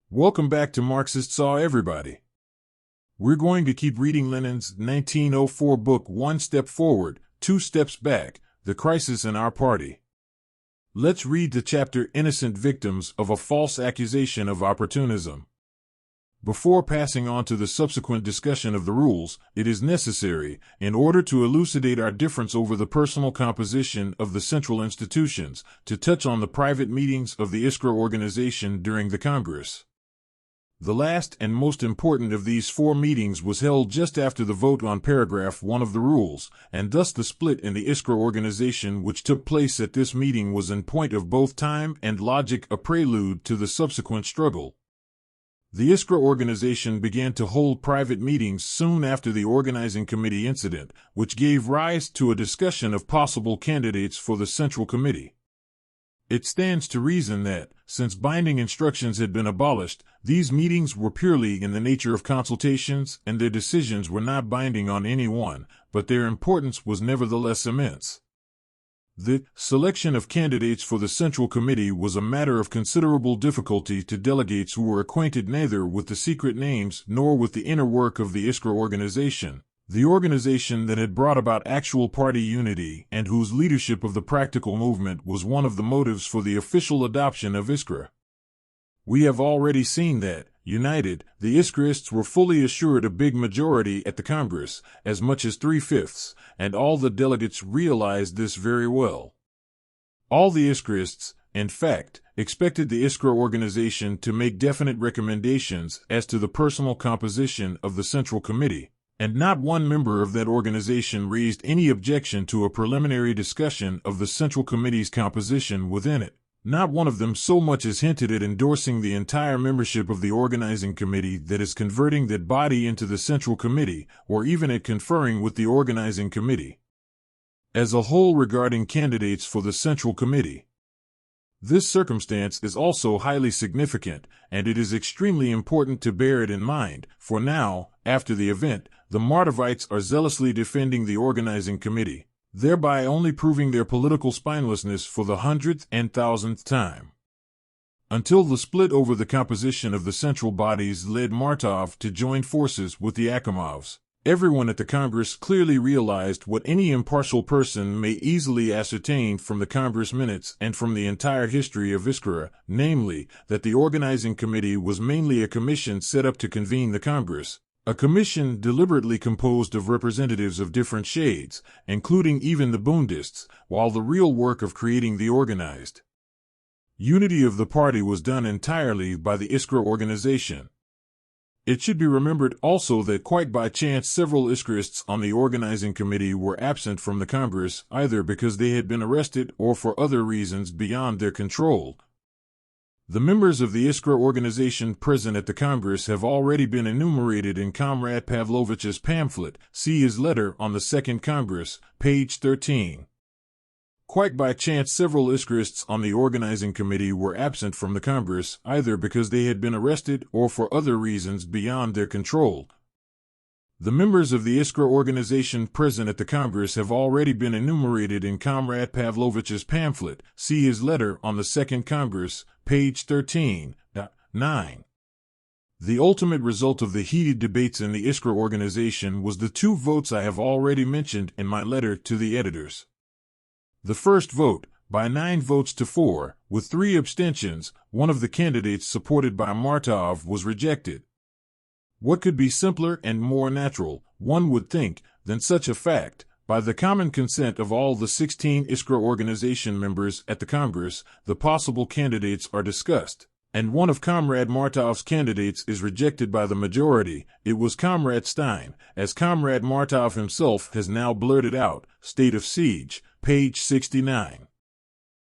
Welcome back to Marxist Saw, everybody. We're going to keep reading Lenin's 1904 book, One Step Forward, Two Steps Back, The Crisis in Our Party. Let's read the chapter Innocent Victims of a False Accusation of Opportunism. Before passing on to the subsequent discussion of the rules, it is necessary, in order to elucidate our difference over the personal composition of the central institutions, to touch on the private meetings of the Iskra organization during the Congress. The last and most important of these four meetings was held just after the vote on paragraph 1 of the rules, and thus the split in the Iskra organization which took place at this meeting was in point of both time and logic a prelude to the subsequent struggle. The Iskra organization began to hold private meetings soon after the organizing committee incident, which gave rise to a discussion of possible candidates for the Central Committee. It stands to reason that, since binding instructions had been abolished, these meetings were purely in the nature of consultations and their decisions were not binding on anyone, but their importance was nevertheless immense. The selection of candidates for the Central Committee was a matter of considerable difficulty to delegates who were acquainted neither with the secret names nor with the inner work of the Iskra organization, the organization that had brought about actual party unity and whose leadership of the practical movement was one of the motives for the official adoption of Iskra. We have already seen that, united, the Iskraists were fully assured a big majority at the Congress, as much as 3/5, and all the delegates realized this very well. All the Iskraists, in fact, expected the Iskra organization to make definite recommendations as to the personal composition of the Central Committee, and not one member of that organization raised any objection to a preliminary discussion of the Central Committee's composition within it. Not one of them so much as hinted at endorsing the entire membership of the organizing committee, that is, converting that body into the Central Committee, or even at conferring with the organizing committee as a whole regarding candidates for the Central Committee. This circumstance is also highly significant, and it is extremely important to bear it in mind, for now, after the event, the Martovites are zealously defending the organizing committee, thereby only proving their political spinelessness for the 100th and 1000th time. Until the split over the composition of the central bodies led Martov to join forces with the Akimovs, everyone at the Congress clearly realized what any impartial person may easily ascertain from the Congress minutes and from the entire history of Iskra, namely, that the organizing committee was mainly a commission set up to convene the Congress, a commission deliberately composed of representatives of different shades, including even the Bundists, while the real work of creating the organized unity of the party was done entirely by the Iskra organization. It should be remembered also that quite by chance several Iskraists on the organizing committee were absent from the Congress, either because they had been arrested or for other reasons beyond their control. The members of the Iskra organization present at the Congress have already been enumerated in Comrade Pavlovich's pamphlet. See his letter on the Second Congress, page 13. Quite by chance several Iskraists on the organizing committee were absent from the Congress, either because they had been arrested or for other reasons beyond their control. The members of the Iskra organization present at the Congress have already been enumerated in Comrade Pavlovich's pamphlet. See his letter on the Second Congress, page 13. 9. The ultimate result of the heated debates in the Iskra organization was the two votes I have already mentioned in my letter to the editors. The first vote, by 9 votes to 4, with 3 abstentions, one of the candidates supported by Martov was rejected. What could be simpler and more natural, one would think, than such a fact? By the common consent of all the 16 Iskra organization members at the Congress, the possible candidates are discussed, and one of Comrade Martov's candidates is rejected by the majority. It was Comrade Stein, as Comrade Martov himself has now blurted out, State of Siege, page 69.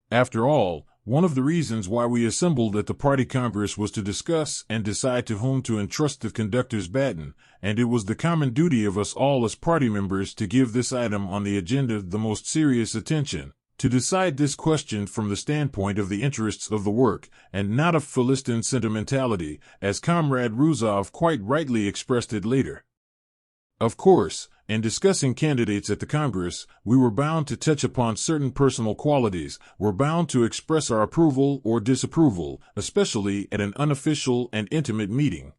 After all, one of the reasons why we assembled at the Party Congress was to discuss and decide to whom to entrust the conductor's baton, and it was the common duty of us all as party members to give this item on the agenda the most serious attention, to decide this question from the standpoint of the interests of the work, and not of Philistine sentimentality, as Comrade Ruzov quite rightly expressed it later. Of course, in discussing candidates at the Congress, we were bound to touch upon certain personal qualities, were bound to express our approval or disapproval, especially at an unofficial and intimate meeting.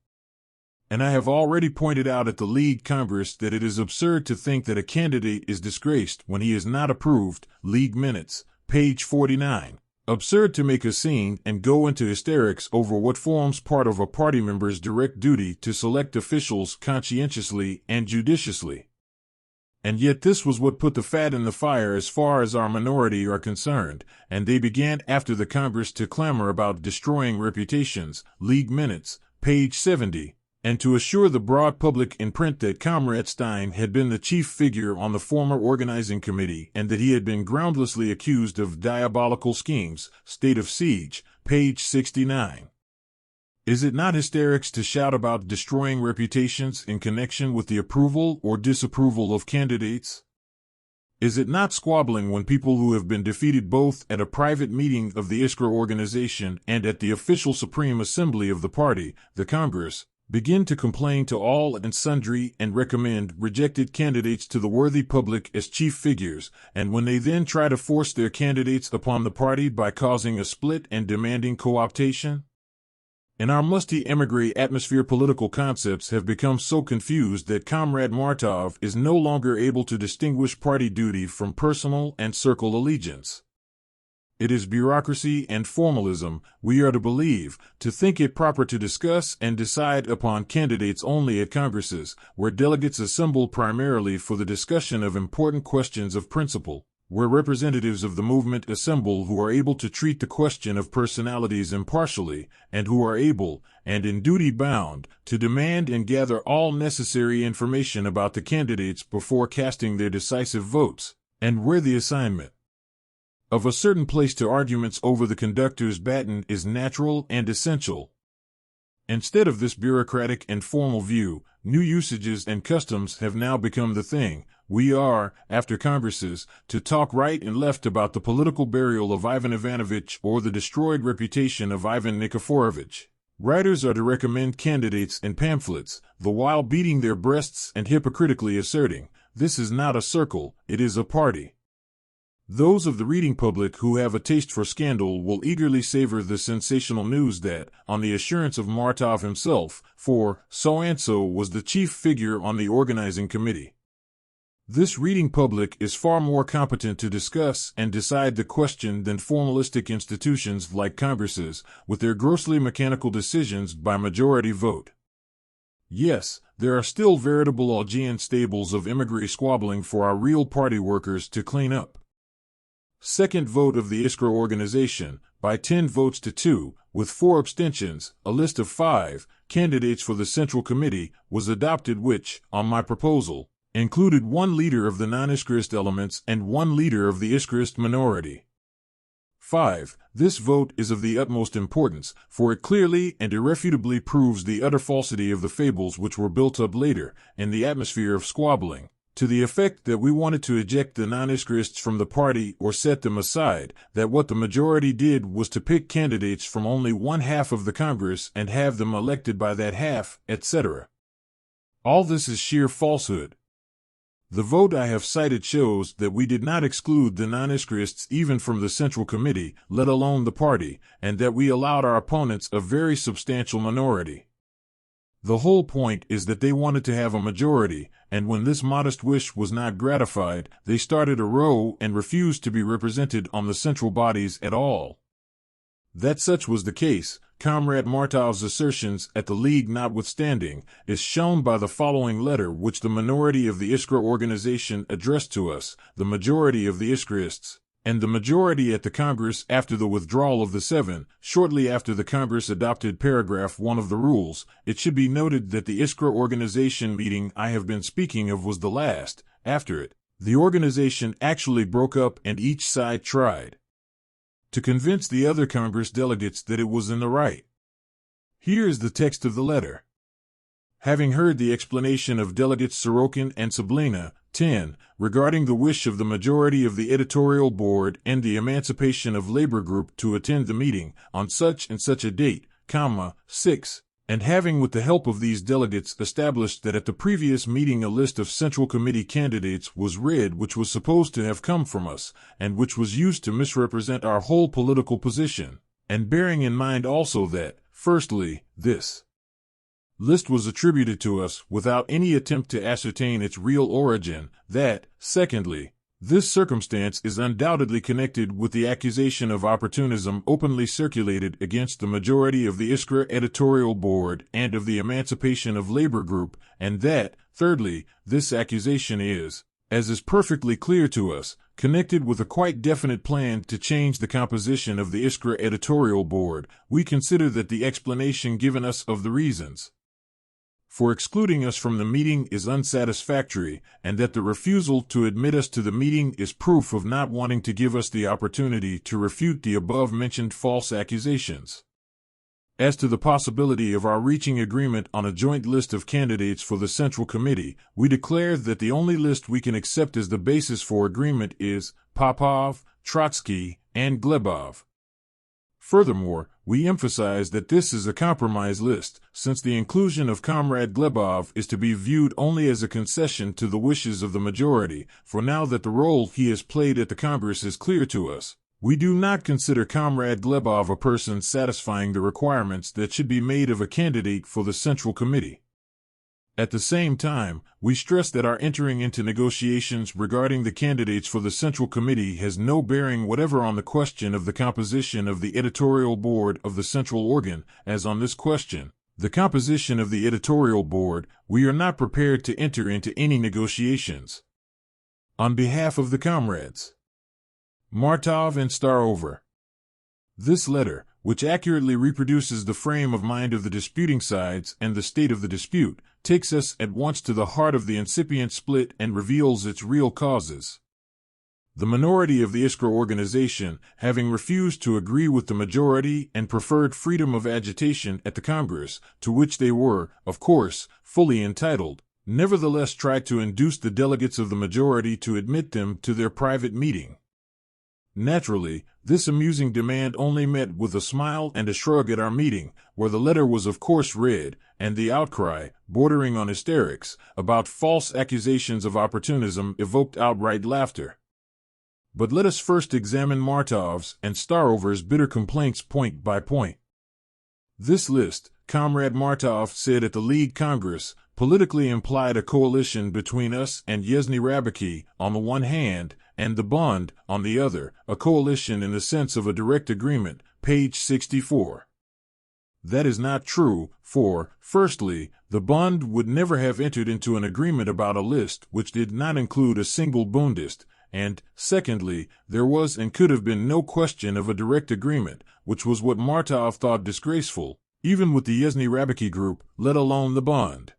And I have already pointed out at the League Congress that it is absurd to think that a candidate is disgraced when he is not approved. League Minutes, page 49. Absurd to make a scene and go into hysterics over what forms part of a party member's direct duty to select officials conscientiously and judiciously. And yet this was what put the fat in the fire as far as our minority are concerned, and they began after the Congress to clamor about destroying reputations. League Minutes, page 70. And to assure the broad public in print that Comrade Stein had been the chief figure on the former organizing committee and that he had been groundlessly accused of diabolical schemes. State of Siege, page 69. Is it not hysterics to shout about destroying reputations in connection with the approval or disapproval of candidates? Is it not squabbling when people who have been defeated both at a private meeting of the Iskra organization and at the official Supreme Assembly of the party, the Congress, begin to complain to all and sundry and recommend rejected candidates to the worthy public as chief figures, and when they then try to force their candidates upon the party by causing a split and demanding co-optation? In our musty emigre atmosphere, political concepts have become so confused that Comrade Martov is no longer able to distinguish party duty from personal and circle allegiance. It is bureaucracy and formalism, we are to believe, to think it proper to discuss and decide upon candidates only at congresses, where delegates assemble primarily for the discussion of important questions of principle, where representatives of the movement assemble who are able to treat the question of personalities impartially, and who are able, and in duty bound, to demand and gather all necessary information about the candidates before casting their decisive votes, and where the assignment of a certain place to arguments over the conductor's baton is natural and essential. Instead of this bureaucratic and formal view, new usages and customs have now become the thing. We are, after congresses, to talk right and left about the political burial of Ivan Ivanovich or the destroyed reputation of Ivan Nikiforovich. Writers are to recommend candidates in pamphlets, the while beating their breasts and hypocritically asserting, "This is not a circle, it is a party." Those of the reading public who have a taste for scandal will eagerly savor the sensational news that, on the assurance of Martov himself, for so-and-so was the chief figure on the organizing committee. This reading public is far more competent to discuss and decide the question than formalistic institutions like congresses, with their grossly mechanical decisions by majority vote. Yes, there are still veritable Augean stables of emigre squabbling for our real party workers to clean up. Second vote of the Iskra organization, by 10 votes to 2, with 4 abstentions, a list of 5 candidates for the Central Committee was adopted which, on my proposal, included 1 leader of the non-Iskrist elements and 1 leader of the Iskrist minority. 5. This vote is of the utmost importance, for it clearly and irrefutably proves the utter falsity of the fables which were built up later, in the atmosphere of squabbling, to the effect that we wanted to eject the non-Iskrists from the party or set them aside, that what the majority did was to pick candidates from only one half of the Congress and have them elected by that half, etc. All this is sheer falsehood. The vote I have cited shows that we did not exclude the non-Iskrists even from the Central Committee, let alone the party, and that we allowed our opponents a very substantial minority. The whole point is that they wanted to have a majority, and when this modest wish was not gratified, they started a row and refused to be represented on the central bodies at all. That such was the case, Comrade Martov's assertions at the League notwithstanding, is shown by the following letter which the minority of the Iskra organization addressed to us, the majority of the Iskrists, and the majority at the Congress after the withdrawal of the 7, shortly after the Congress adopted paragraph 1 of the rules. It should be noted that the Iskra organization meeting I have been speaking of was the last. After it, the organization actually broke up and each side tried to convince the other Congress delegates that it was in the right. Here is the text of the letter. Having heard the explanation of Delegates Sorokin and Sablina, 10, regarding the wish of the majority of the editorial board and the Emancipation of Labor Group to attend the meeting on such and such a date, 6, And having with the help of these delegates established that at the previous meeting a list of Central Committee candidates was read which was supposed to have come from us, and which was used to misrepresent our whole political position, and bearing in mind also that, firstly, this list was attributed to us without any attempt to ascertain its real origin, that, secondly, this circumstance is undoubtedly connected with the accusation of opportunism openly circulated against the majority of the Iskra editorial board and of the Emancipation of Labor group, and that, thirdly, this accusation is, as is perfectly clear to us, connected with a quite definite plan to change the composition of the Iskra editorial board. We consider that the explanation given us of the reasons for excluding us from the meeting is unsatisfactory, and that the refusal to admit us to the meeting is proof of not wanting to give us the opportunity to refute the above-mentioned false accusations. As to the possibility of our reaching agreement on a joint list of candidates for the Central Committee, we declare that the only list we can accept as the basis for agreement is Popov, Trotsky, and Glebov. Furthermore, we emphasize that this is a compromise list, since the inclusion of Comrade Glebov is to be viewed only as a concession to the wishes of the majority, for now that the role he has played at the Congress is clear to us, we do not consider Comrade Glebov a person satisfying the requirements that should be made of a candidate for the Central Committee. At the same time, we stress that our entering into negotiations regarding the candidates for the Central Committee has no bearing whatever on the question of the composition of the editorial board of the central organ, as on this question, the composition of the editorial board, we are not prepared to enter into any negotiations. On behalf of the comrades Martov and Starover. This letter, which accurately reproduces the frame of mind of the disputing sides and the state of the dispute, takes us at once to the heart of the incipient split and reveals its real causes. The minority of the Iskra organization, having refused to agree with the majority and preferred freedom of agitation at the Congress, to which they were, of course, fully entitled, nevertheless tried to induce the delegates of the majority to admit them to their private meeting. Naturally, this amusing demand only met with a smile and a shrug at our meeting, where the letter was of course read, and the outcry, bordering on hysterics, about false accusations of opportunism evoked outright laughter. But let us first examine Martov's and Starover's bitter complaints point by point. This list, Comrade Martov said at the League Congress, politically implied a coalition between us and Yezhny Rabaki, on the one hand, and the Bund, on the other, a coalition in the sense of a direct agreement, page 64. That is not true, for, firstly, the Bund would never have entered into an agreement about a list which did not include a single Bundist, and, secondly, there was and could have been no question of a direct agreement, which was what Martov thought disgraceful, even with the Yezhny Rabaki group, let alone the Bund.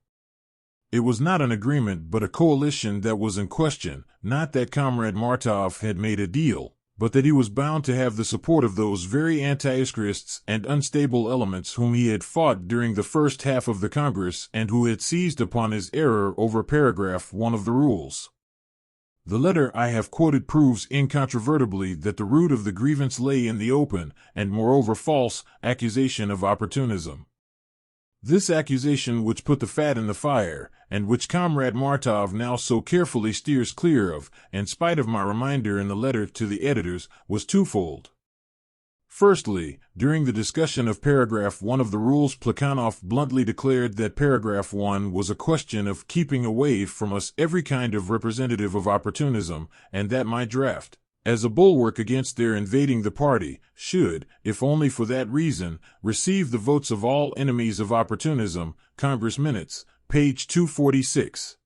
It was not an agreement but a coalition that was in question, not that Comrade Martov had made a deal, but that he was bound to have the support of those very anti-Iskrists and unstable elements whom he had fought during the first half of the Congress and who had seized upon his error over paragraph 1 of the rules. The letter I have quoted proves incontrovertibly that the root of the grievance lay in the open, and moreover false, accusation of opportunism. This accusation which put the fat in the fire, and which Comrade Martov now so carefully steers clear of, in spite of my reminder in the letter to the editors, was twofold. Firstly, during the discussion of paragraph 1 of the rules, Plekhanov bluntly declared that paragraph 1 was a question of keeping away from us every kind of representative of opportunism, and that my draft, as a bulwark against their invading the party, should, if only for that reason, receive the votes of all enemies of opportunism. Congress Minutes, page 246.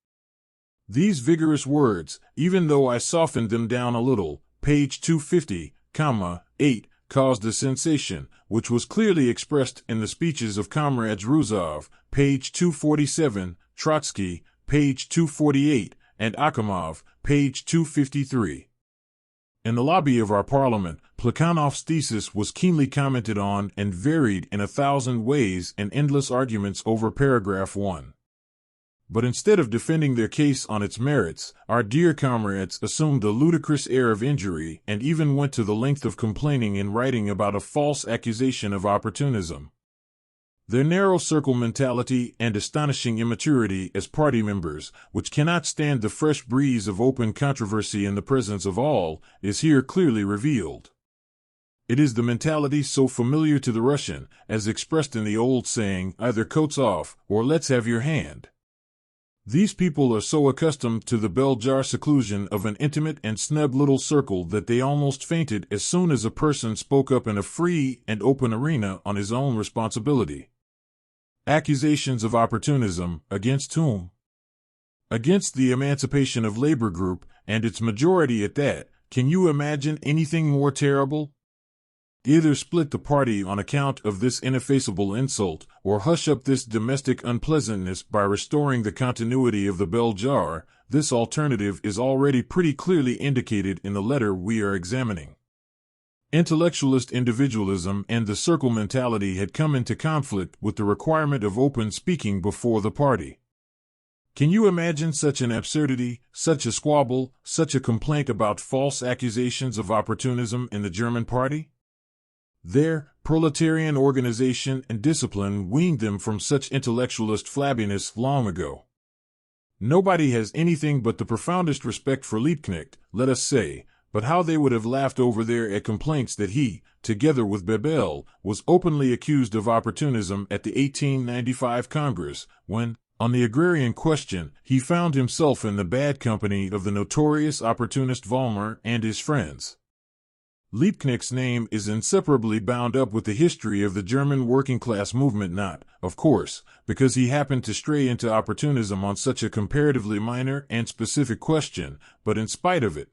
These vigorous words, even though I softened them down a little, page 250, 8, caused a sensation, which was clearly expressed in the speeches of Comrades Ruzov, page 247, Trotsky, page 248, and Akimov, page 253. In the lobby of our parliament, Plekhanov's thesis was keenly commented on and varied in 1,000 ways and endless arguments over paragraph 1. But instead of defending their case on its merits, our dear comrades assumed a ludicrous air of injury and even went to the length of complaining in writing about a false accusation of opportunism. Their narrow circle mentality and astonishing immaturity as party members, which cannot stand the fresh breeze of open controversy in the presence of all, is here clearly revealed. It is the mentality so familiar to the Russian, as expressed in the old saying, either coats off, or let's have your hand. These people are so accustomed to the bell-jar seclusion of an intimate and snug little circle that they almost fainted as soon as a person spoke up in a free and open arena on his own responsibility. Accusations of opportunism, against whom? Against the Emancipation of Labor Group, and its majority at that. Can you imagine anything more terrible? Either split the party on account of this ineffaceable insult, or hush up this domestic unpleasantness by restoring the continuity of the bell jar. This alternative is already pretty clearly indicated in the letter we are examining. Intellectualist individualism and the circle mentality had come into conflict with the requirement of open speaking before the party. Can you imagine such an absurdity, such a squabble, such a complaint about false accusations of opportunism in the German party? Their proletarian organization and discipline weaned them from such intellectualist flabbiness long ago. Nobody has anything but the profoundest respect for Liebknecht, let us say, but how they would have laughed over there at complaints that he, together with Bebel, was openly accused of opportunism at the 1895 Congress, when, on the agrarian question, he found himself in the bad company of the notorious opportunist Vollmer and his friends. Liebknecht's name is inseparably bound up with the history of the German working-class movement, not, of course, because he happened to stray into opportunism on such a comparatively minor and specific question, but in spite of it.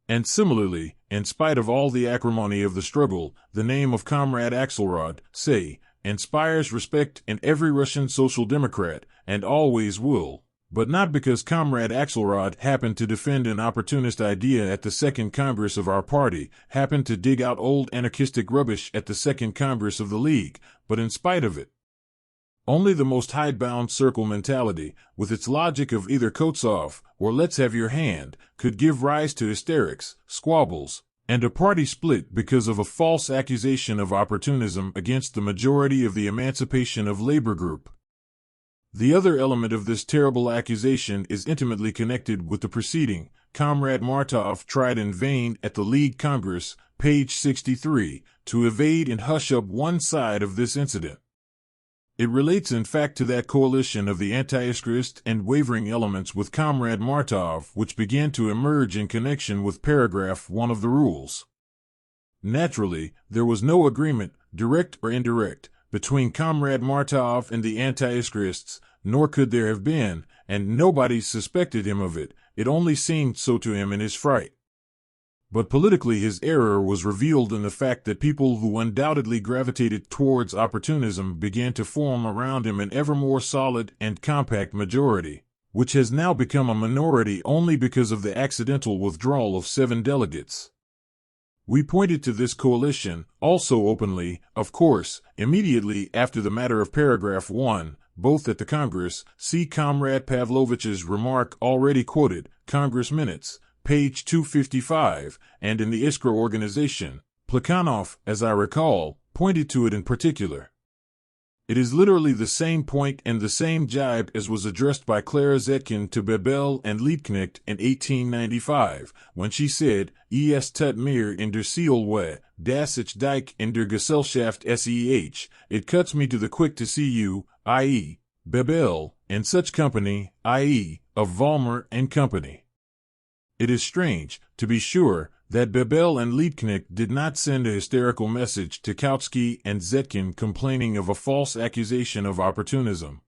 And similarly, in spite of all the acrimony of the struggle, the name of Comrade Axelrod, say, inspires respect in every Russian social democrat, and always will. But not because Comrade Axelrod happened to defend an opportunist idea at the Second Congress of our party, happened to dig out old anarchistic rubbish at the Second Congress of the League, but in spite of it. Only the most hidebound circle mentality, with its logic of either coats off, or let's have your hand, could give rise to hysterics, squabbles, and a party split because of a false accusation of opportunism against the majority of the Emancipation of Labor Group. The other element of this terrible accusation is intimately connected with the preceding. Comrade Martov tried in vain at the League Congress, page 63, to evade and hush up one side of this incident. It relates in fact to that coalition of the anti-Iskrist and wavering elements with Comrade Martov which began to emerge in connection with paragraph 1 of the rules. Naturally, there was no agreement, direct or indirect, between Comrade Martov and the anti-Iskrists, nor could there have been, and nobody suspected him of it. It only seemed so to him in his fright. But politically his error was revealed in the fact that people who undoubtedly gravitated towards opportunism began to form around him an ever more solid and compact majority, which has now become a minority only because of the accidental withdrawal of 7 delegates. We pointed to this coalition, also openly, of course, immediately after the matter of paragraph 1, both at the Congress, see Comrade Pavlovich's remark already quoted, Congress Minutes, page 255, and in the Iskra organization. Plekhanov, as I recall, pointed to it in particular. It is literally the same point and the same jibe as was addressed by Clara Zetkin to Bebel and Liebknecht in 1895, when she said, Es tut mir in der Seele weh, dass ich dich in der Gesellschaft seh, it cuts me to the quick to see you, i.e., Bebel, in such company, i.e., of Vollmer and company. It is strange, to be sure, that Bebel and Liebknecht did not send a hysterical message to Kautsky and Zetkin complaining of a false accusation of opportunism.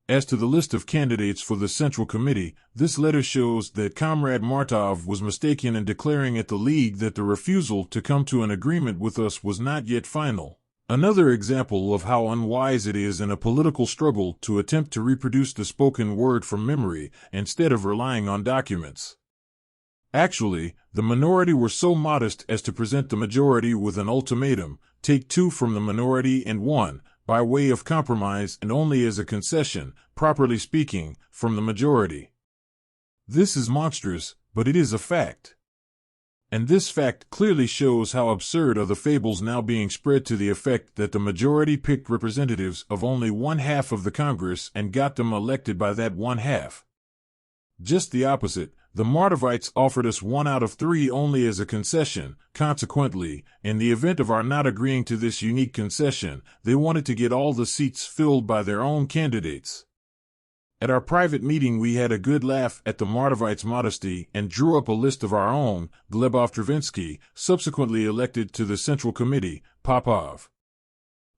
As to the list of candidates for the Central Committee, this letter shows that Comrade Martov was mistaken in declaring at the League that the refusal to come to an agreement with us was not yet final. Another example of how unwise it is in a political struggle to attempt to reproduce the spoken word from memory instead of relying on documents. Actually, the minority were so modest as to present the majority with an ultimatum, take 2 from the minority and 1, by way of compromise and only as a concession, properly speaking, from the majority. This is monstrous, but it is a fact. And this fact clearly shows how absurd are the fables now being spread to the effect that the majority picked representatives of only one half of the Congress and got them elected by that one half. Just the opposite, the Mardovites offered us 1 out of 3 only as a concession. Consequently, in the event of our not agreeing to this unique concession, they wanted to get all the seats filled by their own candidates. At our private meeting we had a good laugh at the Mardovites' modesty and drew up a list of our own. Glebov Travinsky, subsequently elected to the Central Committee, Popov.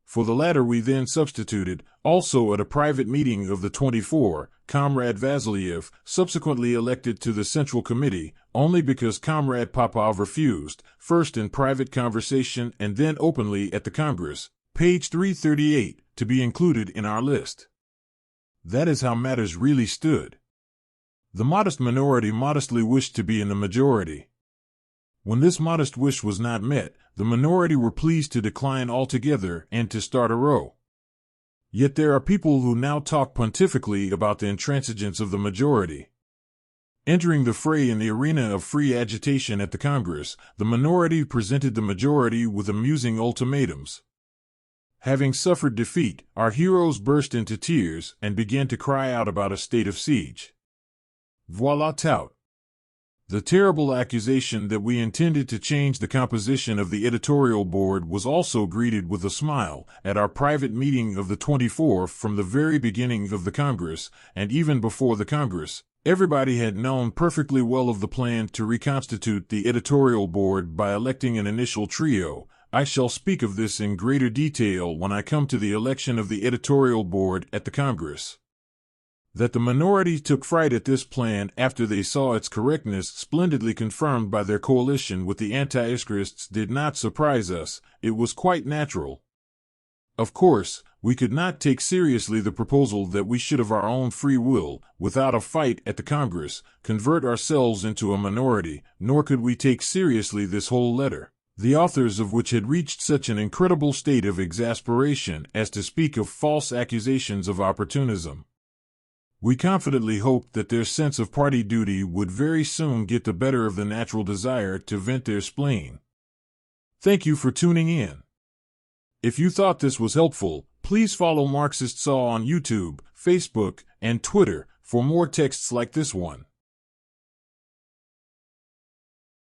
For the latter we then substituted, also at a private meeting of the 24, Comrade Vasiliev, subsequently elected to the Central Committee, only because Comrade Popov refused, first in private conversation and then openly at the Congress, page 338, to be included in our list. That is how matters really stood. The modest minority modestly wished to be in the majority. When this modest wish was not met, the minority were pleased to decline altogether and to start a row. Yet there are people who now talk pontifically about the intransigence of the majority. Entering the fray in the arena of free agitation at the Congress, the minority presented the majority with amusing ultimatums. Having suffered defeat, our heroes burst into tears and began to cry out about a state of siege. Voila tout! The terrible accusation that we intended to change the composition of the editorial board was also greeted with a smile at our private meeting of the 24th. From the very beginning of the Congress, and even before the Congress, everybody had known perfectly well of the plan to reconstitute the editorial board by electing an initial trio. I shall speak of this in greater detail when I come to the election of the editorial board at the Congress. That the minority took fright at this plan after they saw its correctness splendidly confirmed by their coalition with the anti-Iskrists did not surprise us. It was quite natural. Of course, we could not take seriously the proposal that we should of our own free will, without a fight at the Congress, convert ourselves into a minority, nor could we take seriously this whole letter, the authors of which had reached such an incredible state of exasperation as to speak of false accusations of opportunism. We confidently hoped that their sense of party duty would very soon get the better of the natural desire to vent their spleen. Thank you for tuning in. If you thought this was helpful, please follow Marxist Saw on YouTube, Facebook, and Twitter for more texts like this one.